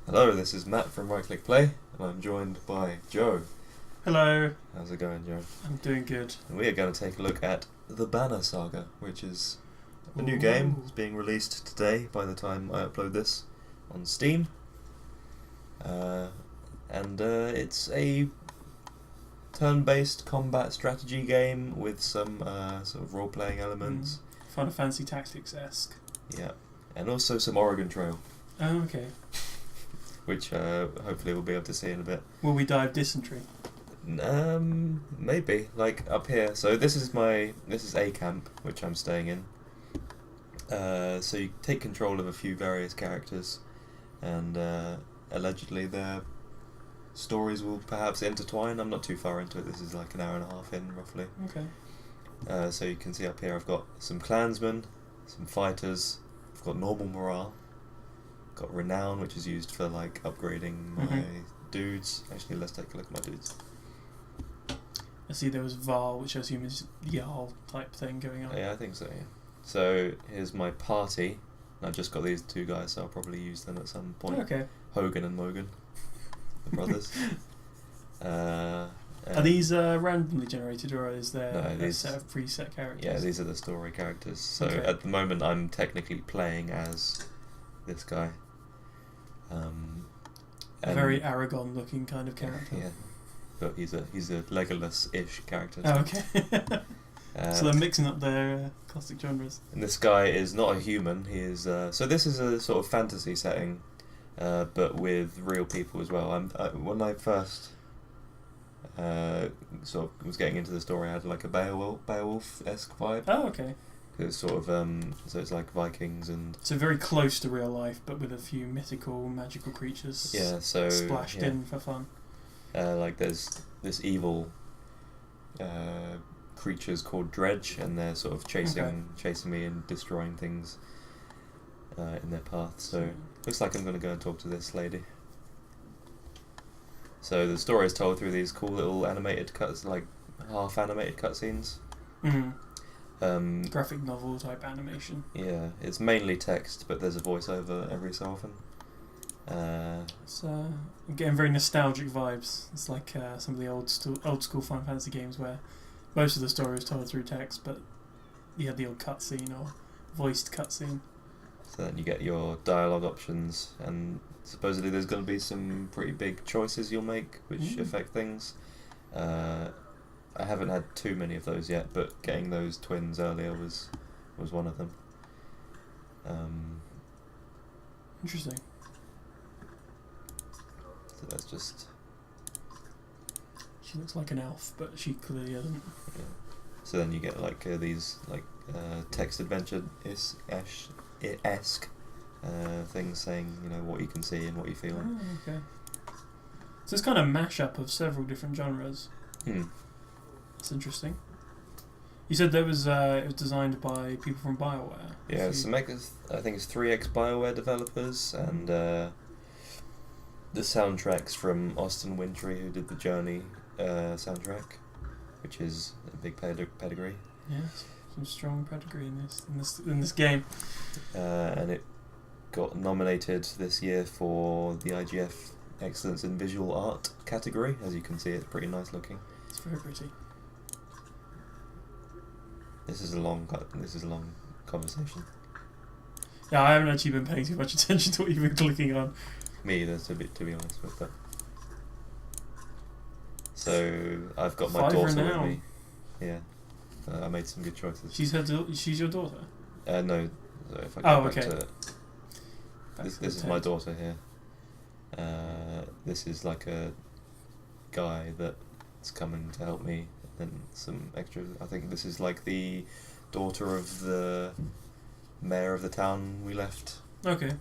Hello, this is Matt from Right Click Play, and I'm joined by Joe. Hello. How's it going, Joe? I'm doing good. And we are going to take a look at the Banner Saga, which is a new game. It's being released today by the time I upload this on Steam. It's a turn-based combat strategy game with some sort of role-playing elements. Final Fantasy Tactics-esque. Yeah, and also some Oregon Trail. Oh, okay. Which hopefully we'll be able to see in a bit. Will we die of dysentery? Maybe, like up here. So this is a camp which I'm staying in. So you take control of a few various characters, and allegedly their stories will perhaps intertwine. I'm not too far into it. This is like an hour and a half in, roughly. Okay. So you can see up here I've got some clansmen, some fighters. I've got normal morale. Got renown, which is used for like upgrading my dudes. Actually, let's take a look at my dudes. I see there was Val, which I assume is Jarl type thing going on. Yeah, I think so. Yeah. So here's my party. I've just got these two guys, so I'll probably use them at some point. Okay. Hogan and Mogan, the brothers. Are these randomly generated, or is there a set of preset characters? Yeah, these are the story characters. So Okay. at the moment, I'm technically playing as this guy. A very Aragon-looking kind of character. Yeah, but he's a Legolas-ish character. Oh, okay. So they're mixing up their classic genres. And this guy is not a human. He is. So this is a sort of fantasy setting, but with real people as well. When I first sort of was getting into the story, I had like a Beowulf-esque vibe. Oh, okay. It's sort of so it's like Vikings and. So very close to real life, but with a few mythical, magical creatures. Yeah. So splashed in for fun. Like there's this evil creatures called Dredge, and they're sort of chasing me and destroying things in their path. So looks like I'm going to go and talk to this lady. So the story is told through these cool little animated like half animated cutscenes. Graphic novel type animation. Yeah, it's mainly text, but there's a voiceover every so often. I'm getting very nostalgic vibes. It's like some of the old school Final Fantasy games where most of the story was told through text, but you had the old cutscene or voiced cutscene. So then you get your dialogue options, and supposedly there's going to be some pretty big choices you'll make which affect things. I haven't had too many of those yet, but getting those twins earlier was one of them. Interesting. So that's just. She looks like an elf, but she clearly isn't. Yeah. So then you get like these like text adventure esque things saying what you can see and what you feel. Oh, okay. So it's kind of a mashup of several different genres. That's interesting. You said it was designed by people from BioWare. Yeah, I think it's 3X BioWare developers, and the soundtrack's from Austin Wintory, who did the Journey soundtrack, which is a big pedigree. Yeah, some strong pedigree in this game. And it got nominated this year for the IGF Excellence in Visual Art category. As you can see, it's pretty nice looking. It's very pretty. This is a long conversation. Yeah, I haven't actually been paying too much attention to what you've been clicking on. Me either, to be honest with that. So I've got my 5 daughter renown. with me. Yeah, I made some good choices. She's your daughter? No. So if I go back okay. to this is my daughter here. This is like a guy that's coming to help me, and some extra. I think this is like the daughter of the mayor of the town we left. Okay.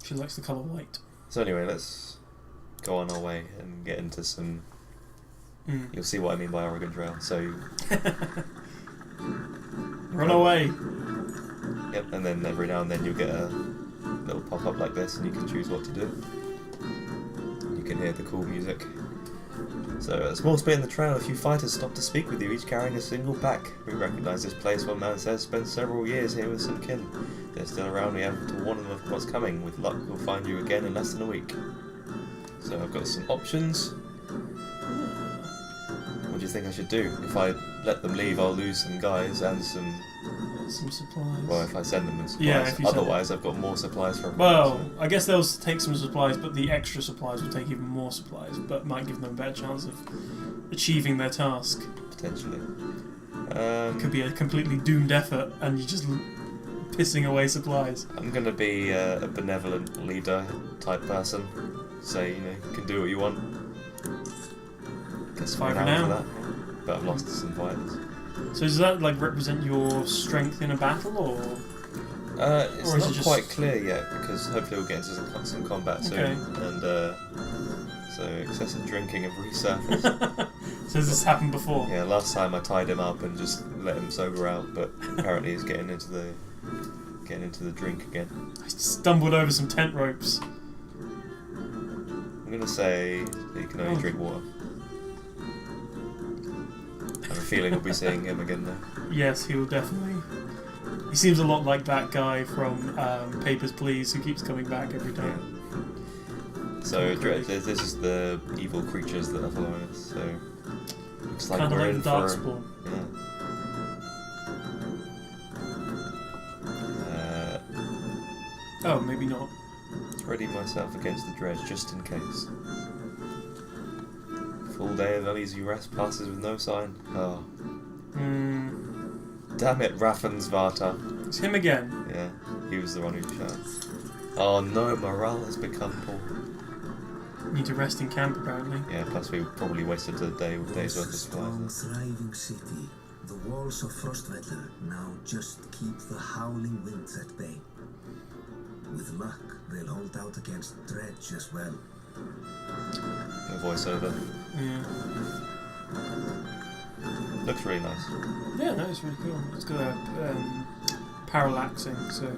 She likes the colour white. So anyway, let's go on our way and get into some. You'll see what I mean by Oregon Trail. So. Run away! Yep, and then every now and then you'll get a little pop-up like this, and you can choose what to do. You can hear the cool music. So, at a small spit in the trail, a few fighters stop to speak with you, each carrying a single pack. We recognise this place, one man says, spent several years here with some kin. They're still around, we have to warn them of what's coming. With luck, we'll find you again in less than a week. So, I've got some options. What do you think I should do? If I let them leave, I'll lose some guys and some supplies. Well, if I send them in supplies. Yeah, if you otherwise, I've got more supplies for them. Well, so. I guess they'll take some supplies, but the extra supplies will take even more supplies, but might give them a better chance of achieving their task. Potentially. It could be a completely doomed effort, and you're just pissing away supplies. I'm going to be a benevolent leader type person. Say, you can do what you want. Get some renown for that. But I've lost some fighters. So does that represent your strength in a battle, or? It's not quite clear yet, because hopefully we'll get into some combat soon. And so excessive drinking have resurfaced. So has this happened before? Yeah, last time I tied him up and just let him sober out, but apparently he's getting into the drink again. I stumbled over some tent ropes. I'm gonna say that you can only drink water. I have a feeling we'll be seeing him again there. Yes, he will definitely. He seems a lot like that guy from Papers, Please, who keeps coming back every time. Yeah. So this is the evil creatures that are following us. So looks like we're in for Darkspawn. Oh, maybe not. Ready myself against the dredge just in case. Full day of uneasy rest passes with no sign. Oh. Damn it, Raffensvarta. It's him again. Yeah, he was the one who shouts. Oh no, morale has become poor. Need to rest in camp, apparently. Yeah, plus we probably wasted a day's worth of supplies. Strong, thriving city. The walls of Frostweather now just keep the howling winds at bay. With luck, they'll hold out against dredge as well. A voiceover. Yeah. Looks really nice. Yeah, no, it's really cool. It's got a parallaxing, so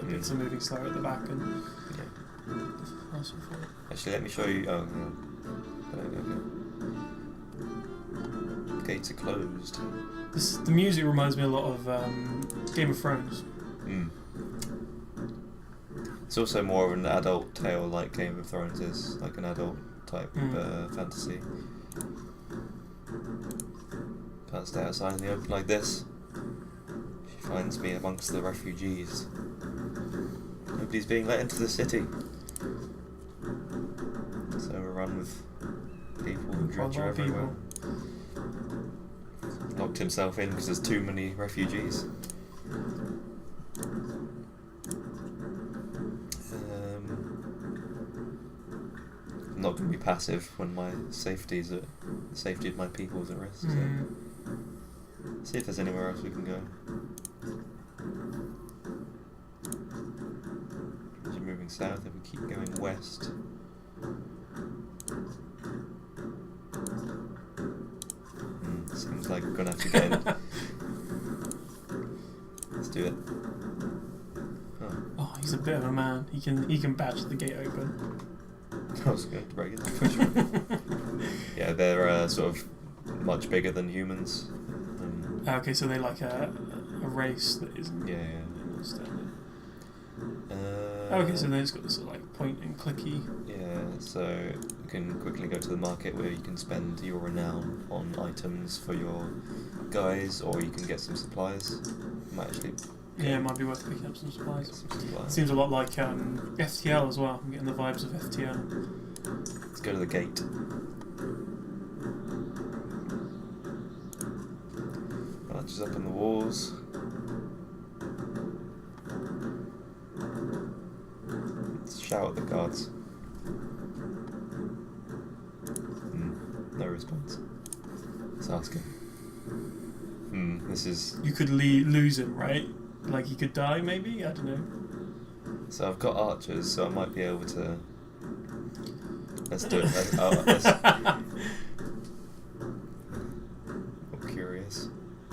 it's a moving slower at the back and. Actually, let me show you. Oh, yeah. Gates are closed. The music reminds me a lot of Game of Thrones. It's also more of an adult tale, like Game of Thrones is, like an adult type fantasy. Can't stay outside in the open like this. She finds me amongst the refugees. Nobody's being let into the city. So we're run with people and dredger everywhere. Locked himself in because there's too many refugees. I'm not going to be passive when my the safety of my people is at risk. So. See if there's anywhere else we can go. As you're moving south, if we keep going west. Seems like we're gonna have to get in. Let's do it. Oh, he's a bit of a man. He can bash the gate open. I was going to break it. Yeah, they're sort of much bigger than humans. Okay, so they're like a race that isn't. Yeah. Okay, so then it's got this sort of point and clicky. Yeah, so you can quickly go to the market where you can spend your renown on items for your guys, or you can get some supplies. It might be worth picking up some supplies. Seems a lot like FTL as well. I'm getting the vibes of FTL. Let's go to the gate. Archers up on the walls. Let's shout at the guards. No response. Let's ask him. This is... You could lose him, right? Like he could die, maybe? I don't know. So I've got archers, so I might be able to... Let's do it. I'm curious.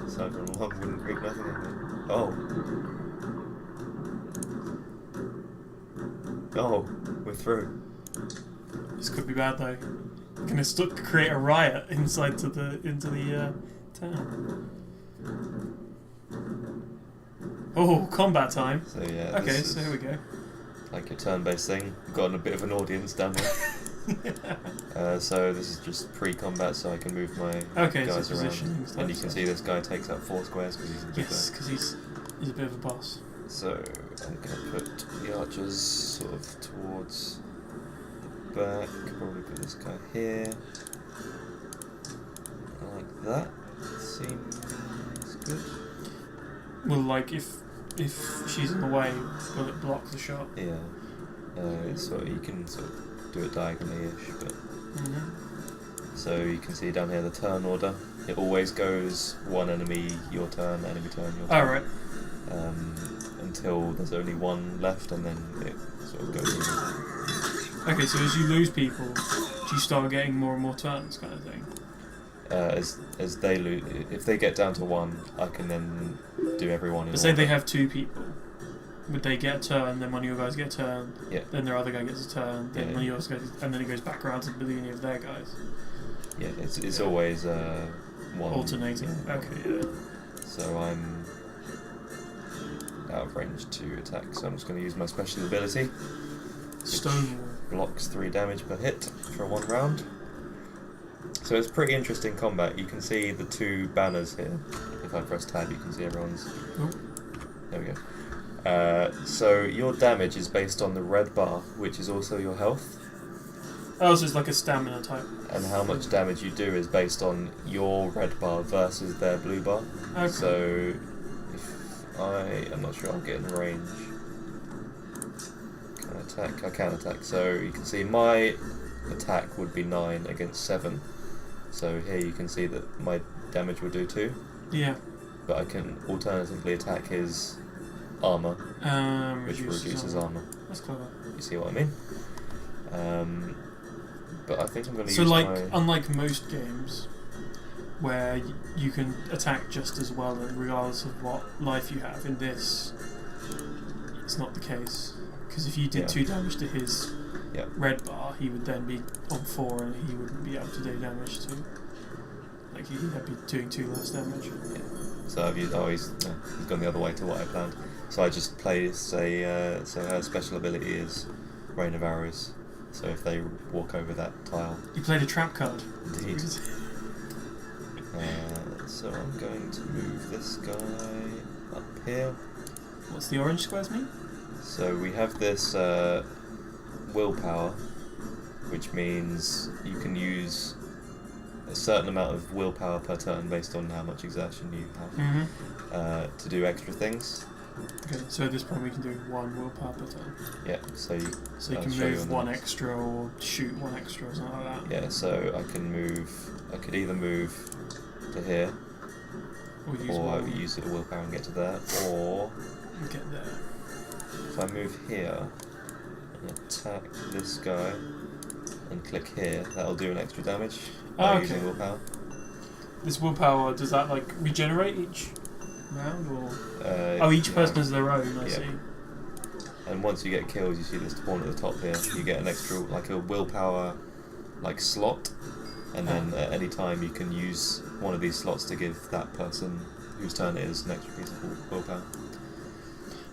Aside from love wouldn't break nothing. Oh, we're through. This could be bad though. Gonna create a riot into the town. Oh, combat time. So yeah. Okay, this so is here we go. like your turn-based thing. We've got a bit of an audience down there. So this is just pre-combat, so I can move my guys so around, positioning stuff, and you can see this guy takes up 4 squares because he's a big Yes, because he's a bit of a boss. So I'm gonna put the archers sort of towards the back. Probably put this guy here, like that. Seems good. Well, like if she's in the way, will it block the shot? Yeah. It's sort of, you can sort of do it diagonally-ish, but so you can see down here the turn order. It always goes one enemy, your turn, enemy turn, your turn. Oh, right. Until there's only one left, and then it sort of goes. Okay, so as you lose people, do you start getting more and more turns, kind of thing? As they lose, if they get down to 1, I can then do everyone in But say order. they have 2 people. Would they get a turn, then one of your guys get a turn, Yeah. then their other guy gets a turn, then Yeah. one of yours goes, and then it goes back around to the beginning of their guys? Yeah, it's always one. Alternating. Yeah. Okay, yeah. So I'm out of range to attack, so I'm just going to use my special ability. Stonewall. Blocks 3 damage per hit for 1 round. So it's pretty interesting combat. You can see the 2 banners here. If I press tab, you can see everyone's. Oh. There we go. So your damage is based on the red bar, which is also your health, Oh, so it's like a stamina type. and how much damage you do is based on your red bar versus their blue bar. Okay. So if I'm not sure I'll get in range. Can I attack? I can attack. So you can see my attack would be 9 against 7. So here you can see that my damage would do 2, Yeah. but I can alternatively attack his armor, which reduces armor. That's clever. You see what I mean? But I think I'm going to So, use like, my... unlike most games, where you can attack just as well regardless of what life you have, in this, it's not the case. Because if you did 2 damage to his red bar, he would then be on 4 and he wouldn't be able to do damage to... Like, he'd be doing 2 less damage. Yeah. So I've used... he's gone the other way to what I planned. So I just play, say, so her special ability is Rain of Arrows. So if they walk over that tile... You played a trap card. Indeed. So I'm going to move this guy up here. What's the orange squares mean? So we have this willpower, which means you can use a certain amount of willpower per turn based on how much exertion you have to do extra things. Okay, so at this point we can do 1 willpower per turn. Yeah, so you can move 1 extra or shoot 1 extra or something like that. Yeah, so I could either move to here, or use a willpower and get to there, or get there. if I move here and attack this guy and click here, that'll do an extra damage by using willpower. This willpower, does that like regenerate each round, or each person has their own? I see. And once you get killed, you see this spawn at the top here. You get an extra, like a willpower, like slot, and then at any time you can use one of these slots to give that person whose turn it is an extra piece of willpower.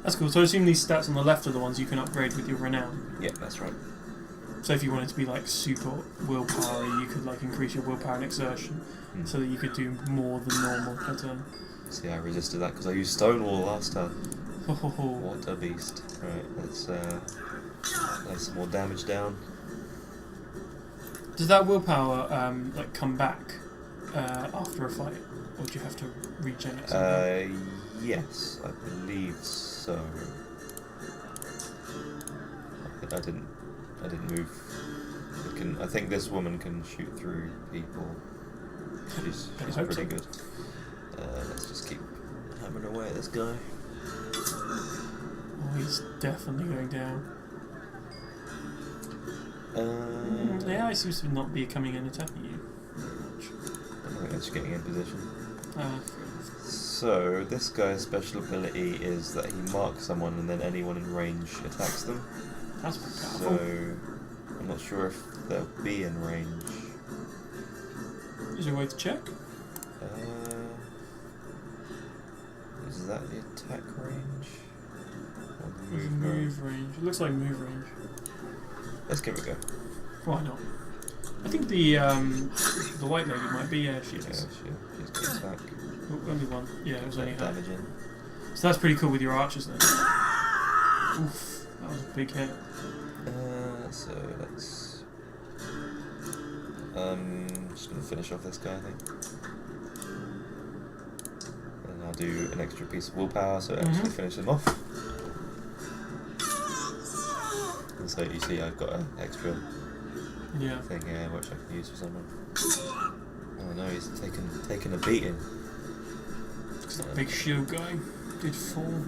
That's cool. So I assume these stats on the left are the ones you can upgrade with your renown. Yeah, that's right. So if you wanted to be like super willpower, you could like increase your willpower and exertion, so that you could do more than normal per turn. See, I resisted that because I used Stonewall last time. Ho ho ho. What a beast. Right, let's lay some more damage down. Does that willpower like come back after a fight, or do you have to regen it? Yes, I believe so. I didn't move. I think this woman can shoot through people. She's pretty good. Let's just keep hammering away at this guy. Oh, he's definitely going down. The AI seems to not be coming and attacking you. I think that's just getting in position. Uh, So, this guy's special ability is that he marks someone and then anyone in range attacks them. That's powerful. So, I'm not sure if they'll be in range. Is there a way to check? Is that the attack range? Or the There's a move range? move range. It looks like move range. Let's give it a go. Why not? I think the white lady might be. Yeah, she is. Yeah, she's got attack. Oh, only one. Yeah, it was only her. Damage in. So that's pretty cool with your archers then. Oof, that was a big hit. So let's. Just gonna finish off this guy, I think. And I'll do an extra piece of willpower so it actually finishes him off. And so you see, I've got an extra thing here which I can use for someone. Oh no, he's taken a beating. Because that big shield guy did fall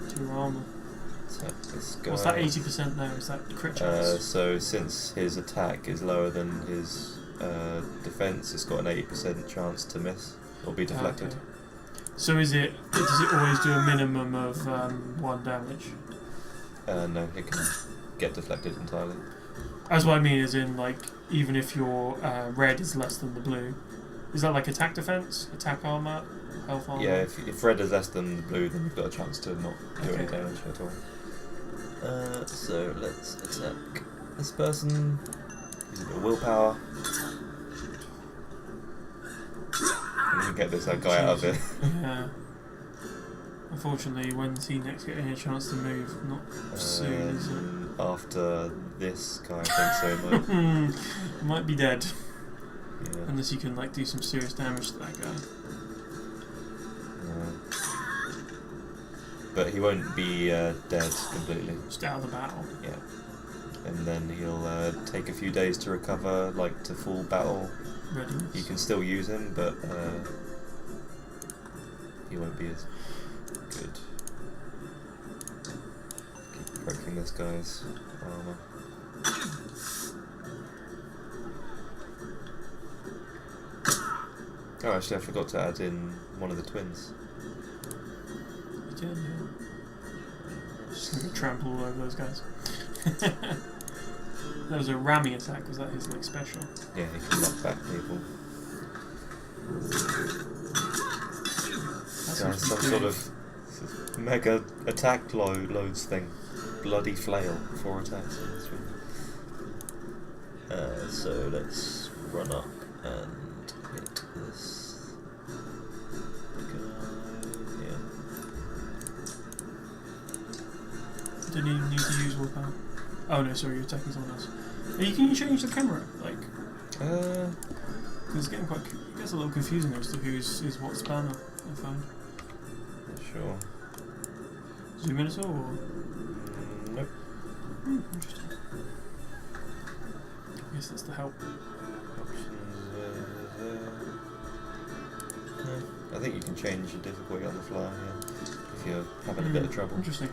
to your armour. This guy. What's that 80% now? Is that crit chance? So since his attack is lower than his defense, it's got an 80% chance to miss or be deflected. Okay. So does it always do a minimum of 1 damage? No, it can get deflected entirely. That's what I mean, as in, like, even if your red is less than the blue. Is that like attack defense? Attack armor? Health armor? Yeah, if red is less than the blue, then you've got a chance to not do any damage at all. So let's attack this person. Use a bit of willpower. And we can get this guy out of it. Yeah. Unfortunately, when's he next getting a chance to move? Not soon, is it? After this guy, I think so. Might be dead. Yeah. Unless you can like do some serious damage to that guy. But he won't be dead completely. Just out of the battle. Yeah. And then he'll take a few days to recover, like to full battle Readiness. You can still use him, but he won't be as good. Keep poking this guy's armor. Oh, actually, I forgot to add in one of the twins. You did, yeah. Just gonna trample all over those guys. That was a ramming attack. Was that his like special? Yeah, he can knock back people. That's Some sort of mega attack loads thing. Bloody flail, 4 attacks. So let's run up and hit this guy. Yeah. Didn't even need to use willpower. Oh no, sorry, you're attacking someone else. Can you change the camera? Like, because it's getting quite. It gets a little confusing as to who's is what's banner. I find. Not sure. Zoom in at all? Or? Nope. Interesting. I guess that's the help. Options. I think you can change the difficulty on the fly. Yeah, if you're having a bit of trouble. Interesting.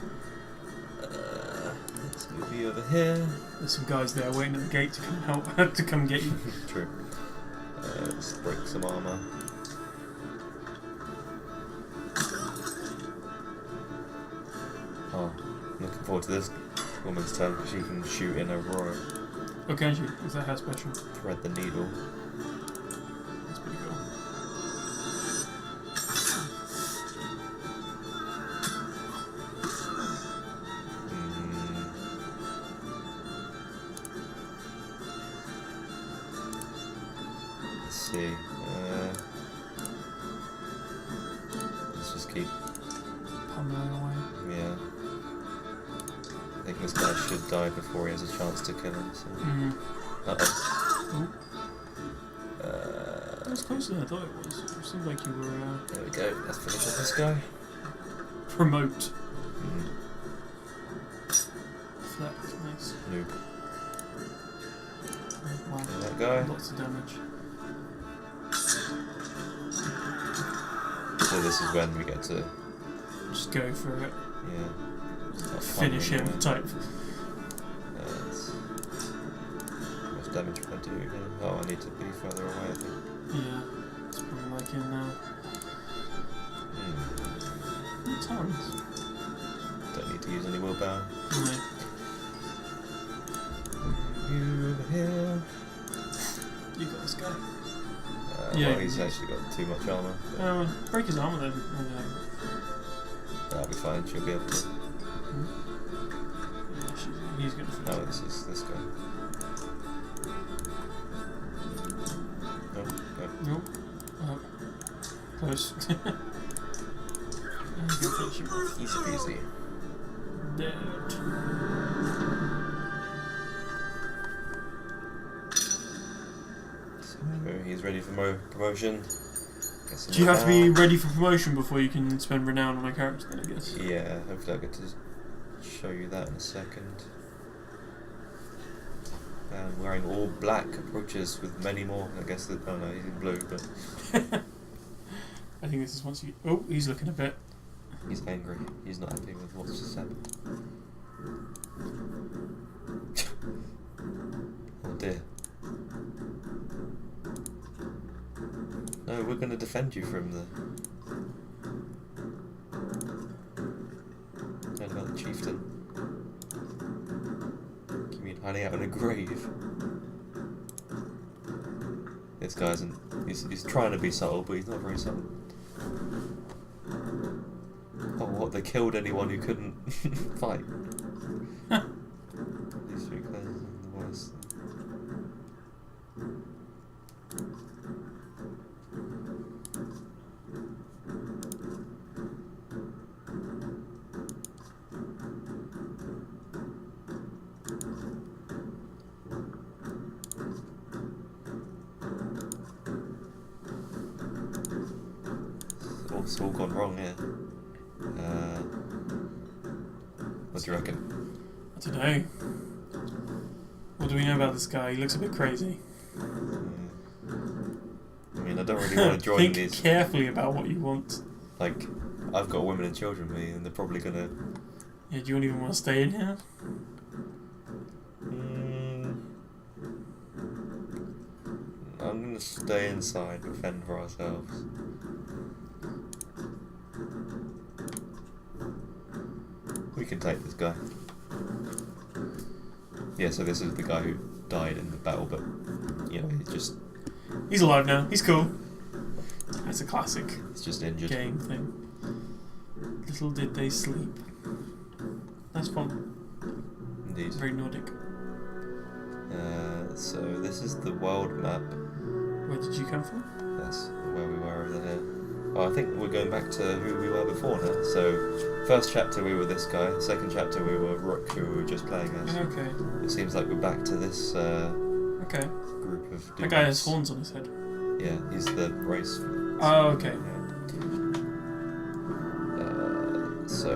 Let's move you over here. There's some guys there waiting at the gate to come help to come get you. True. Let's break some armor. Oh, I'm looking forward to this woman's turn because she can shoot in a roar. Oh, can she? Is that her special? Thread the needle. That's pretty cool. Let's see. Let's just keep. Pummeling away. Yeah. I think this guy should die before he has a chance to kill him. So. Uh-oh. That was closer than I thought it was. It seemed like you were. There we go. Let's finish off this guy. Promote. Flip. Nice. Noob. Oh, wow. And that guy. Lots of damage. So this is when we get to. Just go for it. Yeah. Finish him type. How much damage can I do here? Oh, I need to be further away, I think. Yeah. It's probably like in tons. Don't need to use any willpower. No. You over here. You got this guy. Yeah, well, he's actually got too much armor. Break his armor then. I don't know. That'll be fine. She'll be able to. Yeah, he's gonna finish. Oh, this is this guy. No. Nope. Close. And you can finish him off. Easy peasy. Dead. So he's ready for promotion. Do you have to be ready for promotion before you can spend renown on a character then, I guess? Yeah, hopefully I'll get to show you that in a second. And wearing all black approaches with many more. I guess that. Oh no, he's in blue, but I think this is once you. Oh, he's looking a bit. he's angry. He's not happy with what's just happened. Oh dear. No, we're going to defend you from the. Heard about the chieftain. You mean hiding out in a grave? This guy isn't. He's trying to be subtle, but he's not very subtle. Oh, what? They killed anyone who couldn't fight. These three classes are the worst. It's all gone wrong here. What do you reckon? I don't know. What do we know about this guy? He looks a bit crazy. I mean, I don't really want to join Think these. carefully about what you want. Like, I've got women and children with me, and they're probably gonna. Yeah, do you even want to stay in here? I'm gonna stay inside and fend for ourselves. We can take this guy. Yeah, so this is the guy who died in the battle, but you know, He's alive now. He's cool. That's a classic it's just injured. game thing. Little did they sleep. Nice fun. Indeed. Very Nordic. So this is the world map. Where did you come from? That's where we were over there. Oh, I think we're going back to who we were before now. So, first chapter we were this guy. Second chapter we were Rook, who we were just playing as. Okay. It seems like we're back to this Okay. group of dudes. That guy has horns on his head. Yeah, he's the race. Oh, okay. So,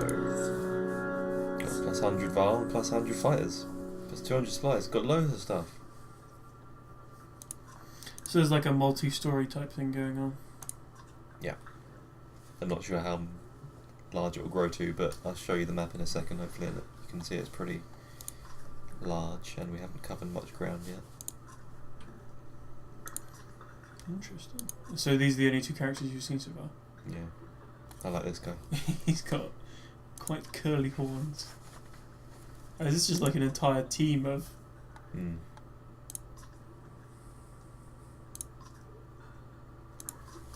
got plus 100 Val and plus 100 fighters. Plus 200 supplies. Got loads of stuff. So there's like a multi-story type thing going on. Yeah. I'm not sure how large it will grow to, but I'll show you the map in a second, hopefully, and you can see it's pretty large, and we haven't covered much ground yet. Interesting. So these are the only two characters you've seen so far? Yeah. I like this guy. He's got quite curly horns. Oh, is this just like an entire team of... Mm.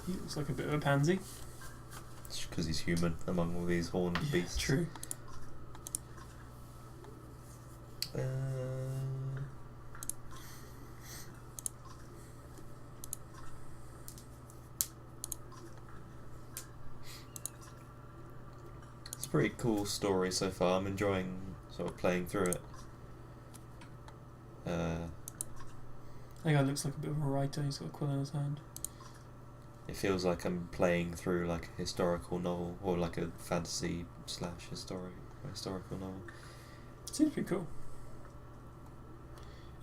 He looks like a bit of a pansy. It's because he's human among all these horned beasts. True. It's a pretty cool story so far. I'm enjoying sort of playing through it. That guy looks like a bit of a writer. He's got a quill in his hand. It feels like I'm playing through like a historical novel or like a fantasy / historical novel. Seems pretty cool.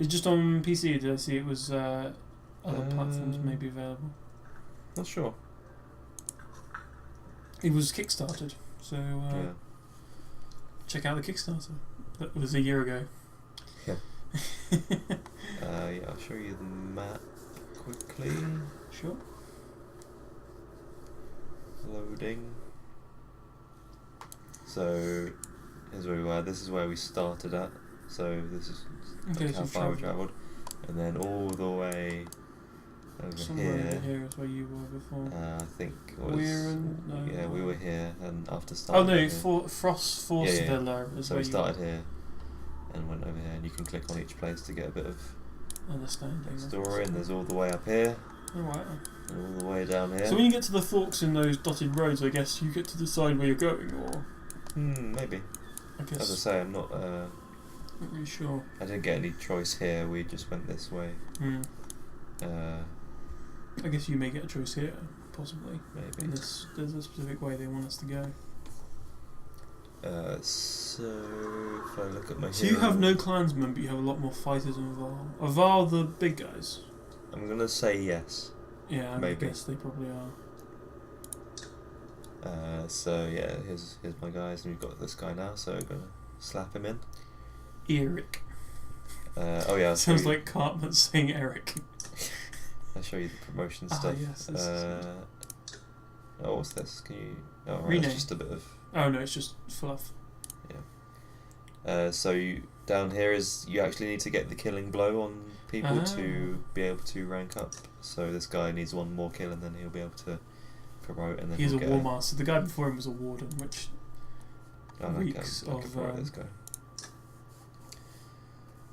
It's just on PC. Did I see it was other platforms maybe available? Not sure. It was kickstarted, so Yeah. check out the Kickstarter. That was a year ago. Yeah. Yeah, I'll show you the map quickly. Sure. Loading. So here's where we were. This is where we started at. So this is Okay, like so how far we travelled. travelled, and then all the way over Somewhere here. over here is where you were before. I think it was. No. We were here, and after Oh starting. no, here, Force yeah. Villa is So where we you started here, and went over here, and you can click on each place to get a bit of understanding. story. And there's all the way up here, Alright. and all the way down here. So when you get to the forks in those dotted roads, I guess you get to decide where you're going, or Maybe. I guess As I say, I'm not. not really sure. I didn't get any choice here. We just went this way. I guess you may get a choice here, possibly. Maybe. There's a specific way they want us to go. So if I look at my. So you have no clansmen, but you have a lot more fighters in Aval. Aval, the big guys. I'm gonna say yes. Yeah, I Maybe. guess they probably are. So yeah, here's my guys, and we've got this guy now. So I'm gonna slap him in. Eric. Oh yeah. Sounds like Cartman saying Eric. I'll show you the promotion stuff. Yes. This Oh, what's this? Can you? Oh, right, Rename. it's just a bit of. oh no, it's just fluff. So you down here is you actually need to get the killing blow on people Ah. to be able to rank up. So this guy needs one more kill, and then he'll be able to promote. And then He's a he'll war get master. The guy before him was a warden, which Oh, reeks I can of, promote this guy.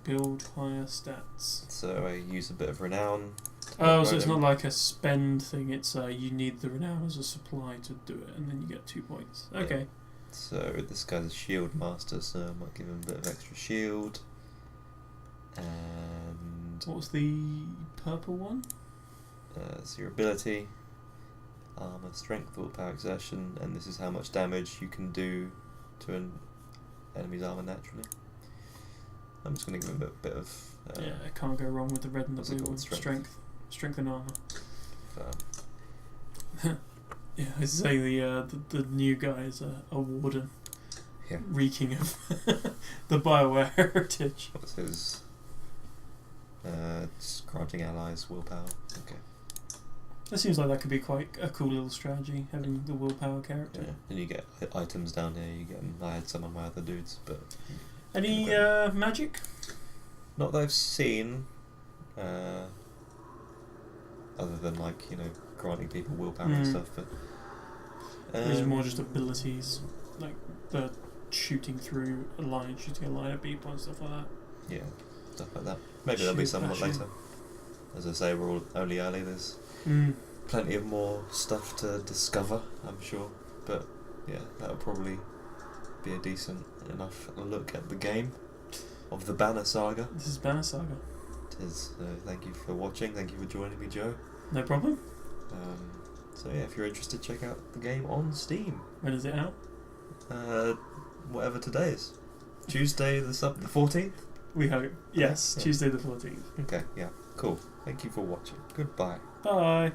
build higher stats. So I use a bit of renown. to Oh, so promote it's him. not like a spend thing. It's you need the renown as a supply to do it, and then you get 2 points. Yeah. Okay. So this guy's a shield master, so I might give him a bit of extra shield. And What was the purple one? it's your ability, armor, strength, willpower, exertion, and this is how much damage you can do to an enemy's armor naturally. I'm just going to give him a bit of. Yeah, I can't go wrong with the red and the what's it blue called? one. Strength and armor. Um, Yeah, I say the new guy is a warden. Yeah. Reeking of the Bioware heritage. what's his? It's granting allies willpower. Okay. That seems like that could be quite a cool little strategy, having the willpower character. Yeah. And you get items down here. You get them. I had some on my other dudes, but Any magic? not that I've seen. Other than granting people willpower and stuff, but These are more just abilities, like the shooting through a line, shooting a line of people and stuff like that. yeah, stuff like that. Maybe there'll be Shield somewhat passion. later. As I say, we're all only early. There's plenty of more stuff to discover, I'm sure. But yeah, that'll probably be a decent enough look at the game of the Banner Saga. This is Banner Saga. It is. Thank you for watching. Thank you for joining me, Joe. No problem. So yeah, if you're interested, check out the game on Steam. When is it out? Whatever today is. Tuesday the 14th? We hope. Yes, Yeah. Tuesday the 14th. Okay, yeah, cool. Thank you for watching. Goodbye. Bye.